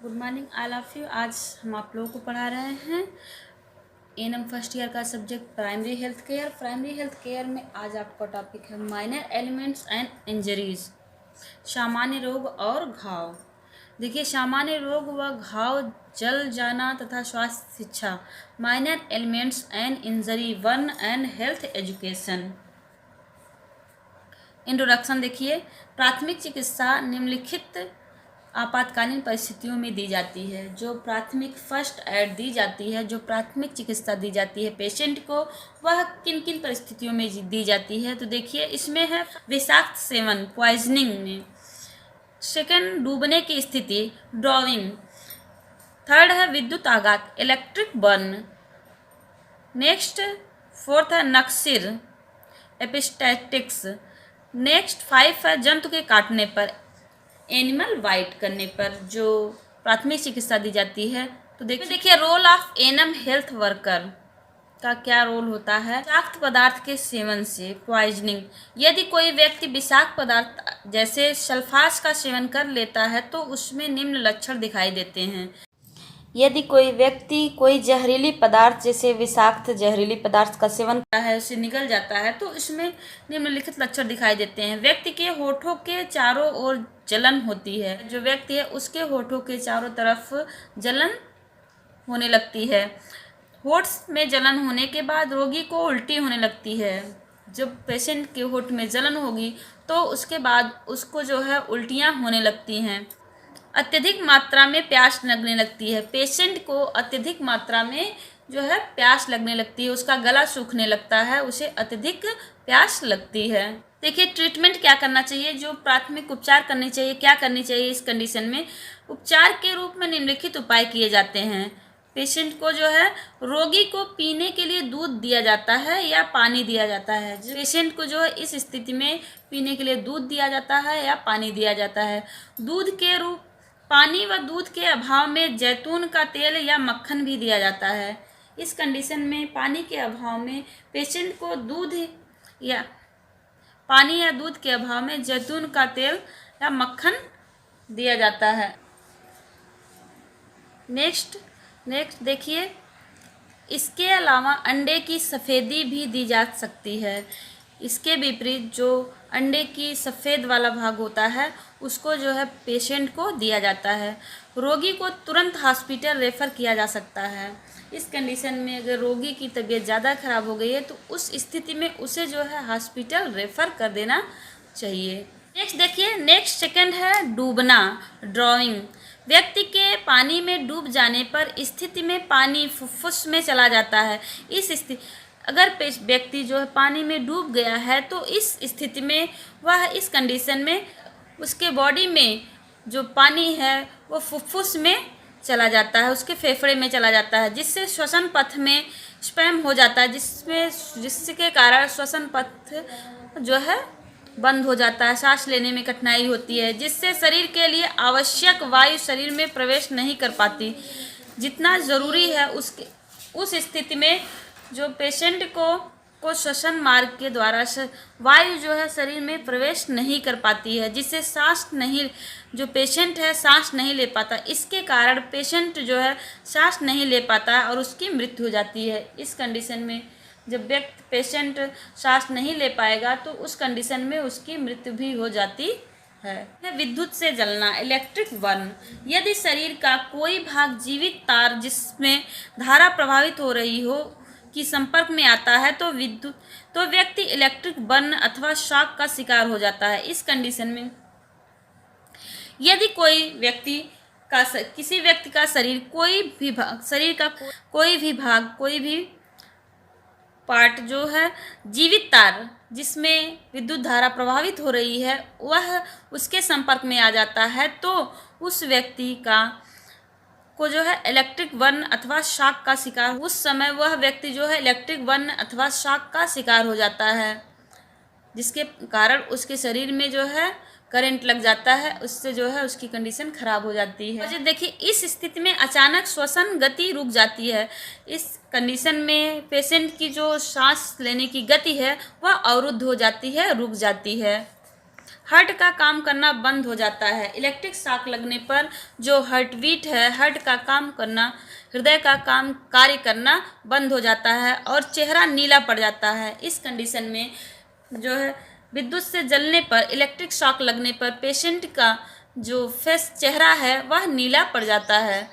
Good morning all of you. आज हम आप लोगों को पढ़ा रहे हैं एएनएम फर्स्ट ईयर का subject primary health care. Primary health care में आज आपका टॉपिक है माइनर एलिमेंट्स एंड इंजरीज, सामान्य रोग और घाव। देखिए, सामान्य रोग व घाव, जल जाना तथा स्वास्थ्य शिक्षा, minor elements and injury 1 and health education. Introduction देखिए, प्राथमिक चिकित्सा निम्नलिखित आपातकालीन परिस्थितियों में दी जाती है। जो प्राथमिक फर्स्ट एड दी जाती है, जो प्राथमिक चिकित्सा दी जाती है पेशेंट को, वह किन किन परिस्थितियों में दी जाती है। तो देखिए, इसमें है विषाक्त सेवन, पॉइजनिंग में। सेकंड, डूबने की स्थिति, ड्रॉविंग। थर्ड है विद्युत आघात, इलेक्ट्रिक बर्न। नेक्स्ट, फोर्थ है नक्सिर, एपिस्टैटिक्स। नेक्स्ट 5 है जंतु के काटने पर, एनिमल बाइट करने पर जो प्राथमिक चिकित्सा दी जाती है। तो देखिए role of ANM health worker का क्या रोल होता है। विषाक्त पदार्थ के सेवन से, पॉइजनिंग। यदि कोई व्यक्ति विषाक्त पदार्थ जैसे सल्फास का सेवन कर लेता है तो उसमें निम्न लक्षण दिखाई देते हैं। यदि कोई व्यक्ति कोई जहरीली पदार्थ जैसे विषाक्त जहरीली पदार्थ का सेवन करता है, उसे निगल जाता है, तो इसमें निम्नलिखित लक्षण दिखाई देते हैं। व्यक्ति के होठों के चारों ओर जलन होती है। जो व्यक्ति है उसके होठों के चारों तरफ जलन होने लगती है। होठ में जलन होने के बाद रोगी को उल्टी होने लगती है। जब पेशेंट के होठ में जलन होगी तो उसके बाद उसको जो है उल्टियाँ होने लगती हैं। अत्यधिक मात्रा में प्यास लगने लगती है। पेशेंट को अत्यधिक मात्रा में जो है प्यास लगने लगती है, उसका गला सूखने लगता है, उसे अत्यधिक प्यास लगती है। देखिए, ट्रीटमेंट क्या करना चाहिए, जो प्राथमिक उपचार करनी चाहिए, क्या करनी चाहिए इस कंडीशन में। उपचार के रूप में निम्नलिखित उपाय किए जाते हैं। पेशेंट को जो है, रोगी को पीने के लिए दूध दिया जाता है या पानी दिया जाता है। पेशेंट को जो है इस स्थिति में पीने के लिए दूध दिया जाता है या पानी दिया जाता है। दूध के रूप पानी व दूध के अभाव में जैतून का तेल या मक्खन भी दिया जाता है। इस कंडीशन में पानी के अभाव में पेशेंट को दूध या पानी या दूध के अभाव में जैतून का तेल या मक्खन दिया जाता है। नेक्स्ट देखिए, इसके अलावा अंडे की सफ़ेदी भी दी जा सकती है। इसके विपरीत जो अंडे की सफ़ेद वाला भाग होता है उसको जो है पेशेंट को दिया जाता है। रोगी को तुरंत हॉस्पिटल रेफ़र किया जा सकता है। इस कंडीशन में अगर रोगी की तबीयत ज़्यादा ख़राब हो गई है तो उस स्थिति में उसे जो है हॉस्पिटल रेफ़र कर देना चाहिए। नेक्स्ट देखिए, नेक्स्ट सेकंड है डूबना, ड्राउनिंग। व्यक्ति के पानी में डूब जाने पर स्थिति में पानी फुफ्फुस में चला जाता है। इस स्थिति अगर व्यक्ति जो है पानी में डूब गया है तो इस स्थिति में वह इस कंडीशन में उसके बॉडी में जो पानी है वो फुफ्फुस में चला जाता है, उसके फेफड़े में चला जाता है, जिससे श्वसन पथ में स्पैम हो जाता है, जिसके कारण श्वसन पथ जो है बंद हो जाता है, सांस लेने में कठिनाई होती है, जिससे शरीर के लिए आवश्यक वायु शरीर में प्रवेश नहीं कर पाती जितना ज़रूरी है। उस स्थिति में जो पेशेंट को श्वसन मार्ग के द्वारा वायु जो है शरीर में प्रवेश नहीं कर पाती है, जिससे जो पेशेंट है सांस नहीं ले पाता। इसके कारण पेशेंट जो है सांस नहीं ले पाता और उसकी मृत्यु हो जाती है। इस कंडीशन में जब पेशेंट सांस नहीं ले पाएगा तो उस कंडीशन में उसकी मृत्यु भी हो जाती है। विद्युत से जलना, इलेक्ट्रिक बर्न। यदि शरीर का कोई भाग जीवित तार जिसमें धारा प्रभावित हो रही हो की संपर्क में आता है तो व्यक्ति इलेक्ट्रिक बर्न अथवा शॉक का शिकार हो जाता है। इस कंडीशन में यदि किसी व्यक्ति का शरीर का कोई भी पार्ट जो है जीवित तार जिसमें विद्युत धारा प्रभावित हो रही है वह उसके संपर्क में आ जाता है तो उस व्यक्ति को जो है इलेक्ट्रिक बर्न अथवा शॉक का शिकार, उस समय वह व्यक्ति जो है इलेक्ट्रिक बर्न अथवा शॉक का शिकार हो जाता है, जिसके कारण उसके शरीर में जो है करंट लग जाता है, उससे जो है उसकी कंडीशन खराब हो जाती है। देखिए, इस स्थिति में अचानक श्वसन गति रुक जाती है। इस कंडीशन में पेशेंट की जो सांस लेने की गति है वह अवरुद्ध हो जाती है, रुक जाती है। हार्ट का काम करना बंद हो जाता है। इलेक्ट्रिक शॉक लगने पर जो हार्ट बीट है, हार्ट का काम करना, हृदय का काम कार्य करना बंद हो जाता है और चेहरा नीला पड़ जाता है। इस कंडीशन में जो है विद्युत से जलने पर, इलेक्ट्रिक शॉक लगने पर पेशेंट का जो फेस चेहरा है वह नीला पड़ जाता है।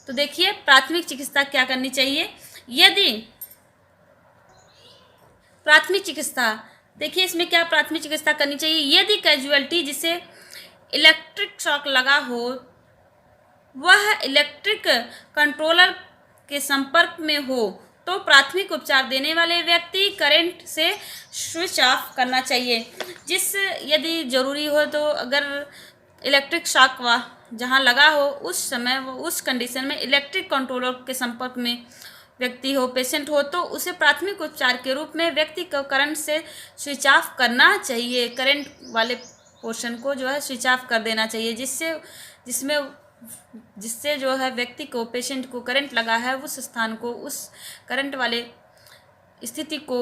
तो देखिए प्राथमिक चिकित्सा क्या करनी चाहिए। यदि प्राथमिक चिकित्सा, देखिए इसमें क्या प्राथमिक चिकित्सा करनी चाहिए। यदि कैजुअलिटी जिसे इलेक्ट्रिक शॉक लगा हो वह इलेक्ट्रिक कंट्रोलर के संपर्क में हो तो प्राथमिक उपचार देने वाले व्यक्ति करंट से स्विच ऑफ करना चाहिए। यदि जरूरी हो तो अगर इलेक्ट्रिक शॉक वह जहां लगा हो उस समय वो उस कंडीशन में इलेक्ट्रिक कंट्रोलर के संपर्क में व्यक्ति हो, पेशेंट हो, तो उसे प्राथमिक उपचार के रूप में व्यक्ति को करंट से स्विच ऑफ करना चाहिए। करंट वाले पोर्शन को जो है स्विच ऑफ कर देना चाहिए, जिससे जो है व्यक्ति को, पेशेंट को करंट लगा है उस स्थान को, उस करंट वाले स्थिति को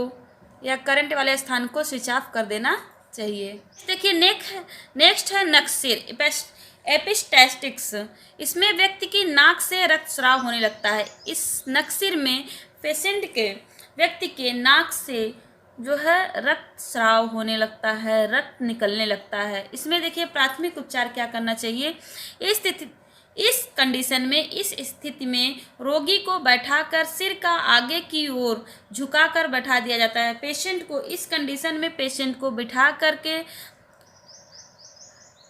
या करंट वाले स्थान को स्विच ऑफ कर देना चाहिए। देखिए नेक्स्ट है नक्सिर एपिस्टैटिक्स। इसमें व्यक्ति की नाक से रक्तस्राव होने लगता है। इस नक्सिर में व्यक्ति के नाक से जो है रक्तस्राव होने लगता है, रक्त निकलने लगता है। इसमें देखिए प्राथमिक उपचार क्या करना चाहिए। इस कंडीशन में, इस स्थिति में रोगी को बैठाकर सिर का आगे की ओर झुकाकर बैठा दिया जाता है। पेशेंट को इस कंडीशन में पेशेंट को बिठा करके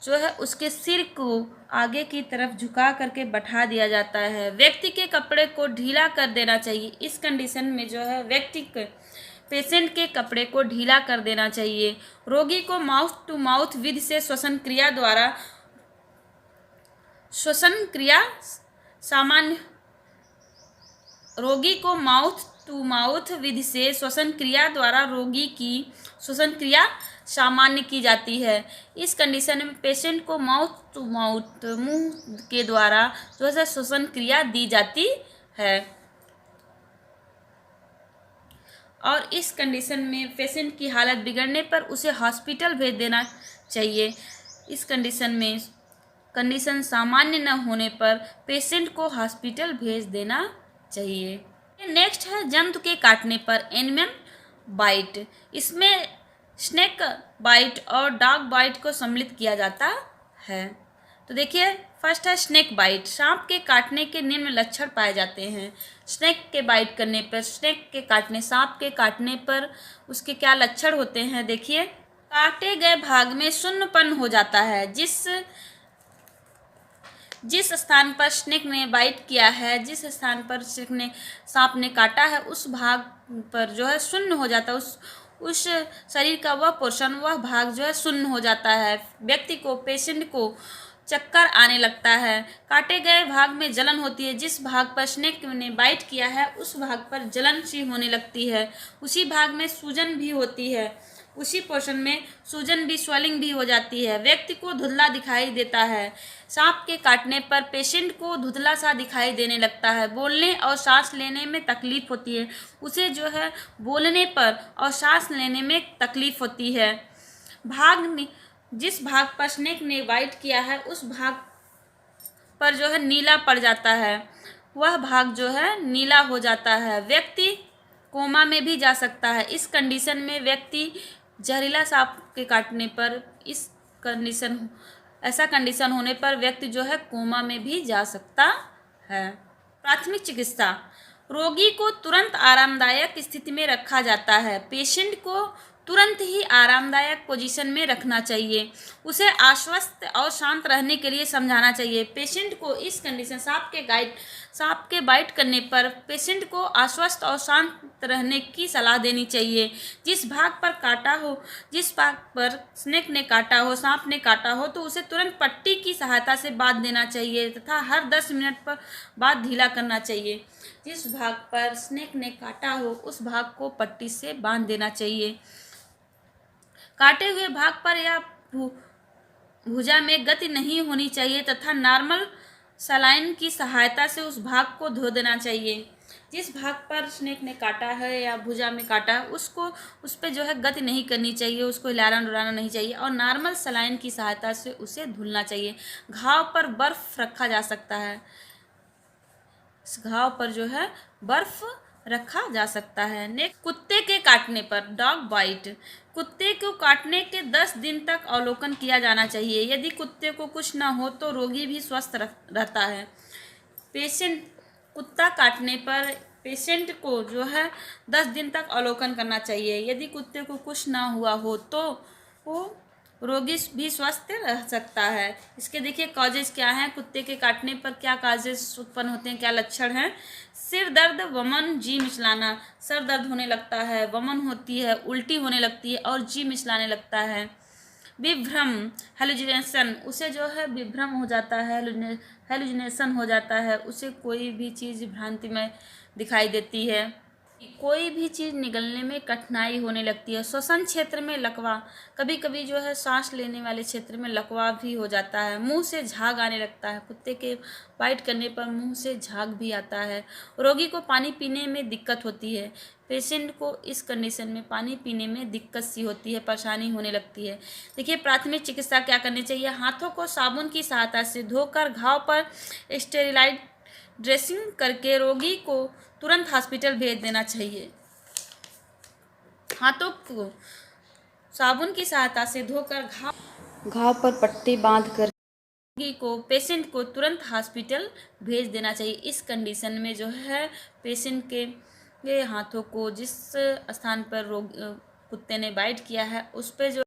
जो है उसके सिर को आगे की तरफ झुका करके बैठा दिया जाता है। व्यक्ति के कपड़े को ढीला कर देना चाहिए। इस कंडीशन में जो है पेशेंट के कपड़े को ढीला कर देना चाहिए। रोगी को माउथ टू माउथ विधि से श्वसन क्रिया सामान्य रोगी को माउथ टू माउथ विधि से श्वसन क्रिया द्वारा रोगी की श्वसन क्रिया सामान्य की जाती है। इस कंडीशन में पेशेंट को माउथ टू माउथ, मुंह के द्वारा जो है श्वसन क्रिया दी जाती है। और इस कंडीशन में पेशेंट की हालत बिगड़ने पर उसे हॉस्पिटल भेज देना चाहिए। इस कंडीशन सामान्य न होने पर पेशेंट को हॉस्पिटल भेज देना चाहिए। नेक्स्ट है जंतु के काटने पर एनिमल बाइट। इसमें स्नेक बाइट और डॉग बाइट को सम्मिलित किया जाता है। तो देखिए फर्स्ट है स्नेक बाइट। सांप के काटने के निम्न लक्षण पाए जाते हैं। स्नेक के बाइट करने पर, सांप के काटने पर उसके क्या लक्षण होते हैं देखिए। काटे गए भाग में शून्यपन हो जाता है। जिस स्थान पर स्नेक ने बाइट किया है, जिस स्थान पर सांप ने काटा है उस भाग पर जो है शून्य हो जाता है। उस शरीर का वह पोर्शन, वह भाग जो है शून्य हो जाता है। व्यक्ति को, पेशेंट को चक्कर आने लगता है। काटे गए भाग में जलन होती है। जिस भाग पर स्नेक ने बाइट किया है उस भाग पर जलन सी होने लगती है। उसी भाग में सूजन भी होती है। उसी पोर्शन में सूजन भी, स्वेलिंग भी हो जाती है। व्यक्ति को धुंधला दिखाई देता है। सांप के काटने पर पेशेंट को धुंधला सा दिखाई देने लगता है। बोलने और सांस लेने में तकलीफ होती है। उसे जो है बोलने पर और सांस लेने में तकलीफ होती है। जिस भाग पर स्नेक ने बाइट किया है उस भाग पर जो है नीला पड़ जाता है, वह भाग जो है नीला हो जाता है। व्यक्ति कोमा में भी जा सकता है। इस कंडीशन में व्यक्ति जहरीला सांप के काटने पर ऐसा कंडीशन होने पर व्यक्ति जो है कोमा में भी जा सकता है। प्राथमिक चिकित्सा, रोगी को तुरंत आरामदायक स्थिति में रखा जाता है। पेशेंट को तुरंत ही आरामदायक पोजीशन में रखना चाहिए। उसे आश्वस्त और शांत रहने के लिए समझाना चाहिए। पेशेंट को इस कंडीशन सांप के बाइट करने पर पेशेंट को आश्वस्त और शांत रहने की सलाह देनी चाहिए। जिस भाग पर स्नेक ने काटा हो, सांप ने काटा हो, तो उसे तुरंत पट्टी की सहायता से बांध देना चाहिए तथा हर 10 मिनट पर बाद ढीला करना चाहिए। जिस भाग पर स्नेक ने काटा हो उस भाग को पट्टी से बांध देना चाहिए। काटे हुए भाग पर या भुजा में गति नहीं होनी चाहिए तथा नॉर्मल सलाइन की सहायता से उस भाग को धो देना चाहिए। जिस भाग पर स्नेक ने काटा है या भुजा में काटा है उसको उस पर जो है गति नहीं करनी चाहिए, उसको हिलाना डुलाना नहीं चाहिए और नॉर्मल सलाइन की सहायता से उसे धुलना चाहिए। घाव पर बर्फ़ रखा जा सकता है, इस घाव पर जो है बर्फ़ रखा जा सकता है। नेक्स्ट, कुत्ते के काटने पर, डॉग बाइट। कुत्ते को काटने के 10 दिन तक अवलोकन किया जाना चाहिए। यदि कुत्ते को कुछ ना हो तो रोगी भी स्वस्थ रहता है। पेशेंट, कुत्ता काटने पर पेशेंट को जो है 10 दिन तक अवलोकन करना चाहिए। यदि कुत्ते को कुछ ना हुआ हो तो वो रोगी भी स्वस्थ रह सकता है। इसके देखिए कॉजेज क्या हैं, कुत्ते के काटने पर क्या कॉजेज उत्पन्न होते हैं, क्या लक्षण हैं। सिर दर्द, वमन, जी मिचलाना। सर दर्द होने लगता है, वमन होती है, उल्टी होने लगती है और जी मिचलाने लगता है। विभ्रम, हेलुजिनेशन, उसे जो है विभ्रम हो जाता है, हेलुजिनेशन हो जाता है, उसे कोई भी चीज़ भ्रांति में दिखाई देती है। कोई भी चीज़ निगलने में कठिनाई होने लगती है। श्वसन क्षेत्र में लकवा, कभी कभी जो है सांस लेने वाले क्षेत्र में लकवा भी हो जाता है। मुंह से झाग आने लगता है, कुत्ते के बाइट करने पर मुंह से झाग भी आता है। रोगी को पानी पीने में दिक्कत होती है। पेशेंट को इस कंडीशन में पानी पीने में दिक्कत सी होती है, परेशानी होने लगती है। देखिए प्राथमिक चिकित्सा क्या करनी चाहिए। हाथों को साबुन की सहायता से धोकर घाव पर स्टेरिलाइज ड्रेसिंग करके रोगी को तुरंत हॉस्पिटल भेज देना चाहिए। हाथों को साबुन की सहायता से धोकर घाव पर पट्टी बांधकर रोगी को, पेशेंट को तुरंत हॉस्पिटल भेज देना चाहिए। इस कंडीशन में जो है पेशेंट के हाथों को जिस स्थान पर कुत्ते ने बाइट किया है उस पर जो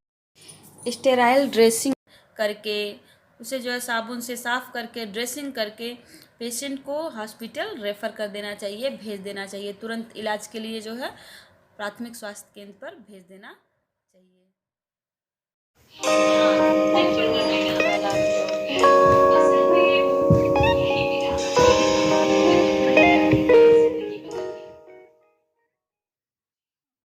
स्टेराइल ड्रेसिंग करके उसे जो है साबुन से साफ करके ड्रेसिंग करके पेशेंट को हॉस्पिटल रेफ़र कर देना चाहिए, भेज देना चाहिए। तुरंत इलाज के लिए जो है प्राथमिक स्वास्थ्य केंद्र पर भेज देना